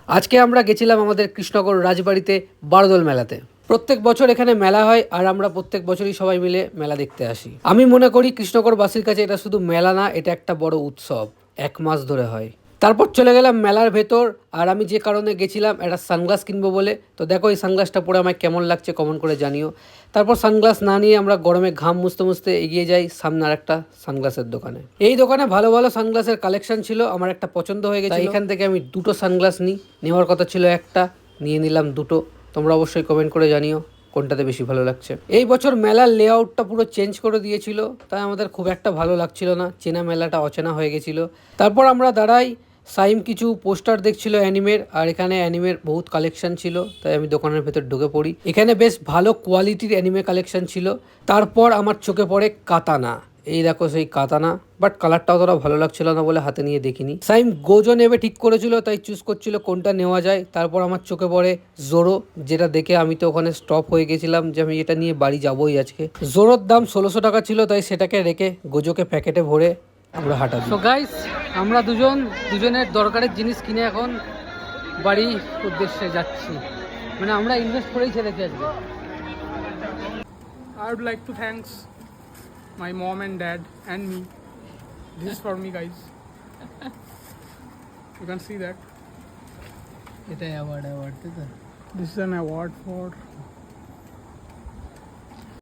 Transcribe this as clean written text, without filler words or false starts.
আজকে আমরা গেছিলাম আমাদের কৃষ্ণনগর রাজবাড়িতে বারোদোল মেলাতে। প্রত্যেক বছর এখানে মেলা হয় আর আমরা প্রত্যেক বছরই সবাই মিলে মেলা দেখতে আসি। আমি মনে করি কৃষ্ণনগরবাসীর কাছে এটা শুধু মেলা না, এটা একটা বড় উৎসব, 1 মাস ধরে হয়। তারপর চলে গেলাম মেলার ভেতর। আর আমি যে কারণে গেছিলাম একটা সানগ্লাস কিনবো বলে। তো দেখো এই সানগ্লাসটা পরে আমায় কেমন লাগছে কমেন্ট করে জানিও। তারপর সানগ্লাস না নিয়ে আমরা গরমে ঘাম মুছতে মুছতে এগিয়ে যাই সামনে আর একটা সানগ্লাসের দোকানে। এই দোকানে ভালো ভালো সানগ্লাসের কালেকশন ছিল, আমার একটা পছন্দ হয়ে গেছে। এখান থেকে আমি দুটো সানগ্লাস নিই, নেওয়ার কথা ছিল একটা, নিয়ে নিলাম দুটো। তোমরা অবশ্যই কমেন্ট করে জানিও কোনটাতে বেশি ভালো লাগছে। এই বছর মেলার লেআউটটা পুরো চেঞ্জ করে দিয়েছিল, তাই আমাদের খুব একটা ভালো লাগছিল না, চেনা মেলাটা অচেনা হয়ে গেছিলো। তারপর আমরা দাঁড়াই, সাইম কিছু পোস্টার দেখছিল অ্যানিমের, আর এখানে অ্যানিমের বহুত কালেকশন ছিল, তাই আমি দোকানের ভেতর ঢুকে পড়ি। এখানে বেশ ভালো কোয়ালিটির অ্যানিমে কালেকশন ছিল। তারপর আমার চোখে পড়ে কাতানা। এই দেখো সেই কাতানা, বাট কালারটা অতটা ভালো লাগছিল না বলে হাতে নিয়ে দেখিনি। সাইম গোজো নেবে ঠিক করেছিল, তাই চুজ করছিল কোনটা নেওয়া যায়। তারপর আমার চোখে পড়ে জোরো, যেটা দেখে আমি তো ওখানে স্টপ হয়ে গেছিলাম যে আমি এটা নিয়ে বাড়ি যাবোই আজকে। জোরোর দাম 1600 টাকা ছিল, তাই সেটাকে রেখে গোজোকে প্যাকেটে ভরে আমরা হাঁটা দিই। সো গাইস, আমরা দুজনের দরকারের জিনিস কিনে এখন বাড়ির উদ্দেশ্যে যাচ্ছি। মানে আমরা ইনভেস্ট করেই ছেড়েছি আজকে। I would like to thanks my mom and dad and me. This is for me, guys. You can see that. এটা অ্যাওয়ার্ড তো This is an award for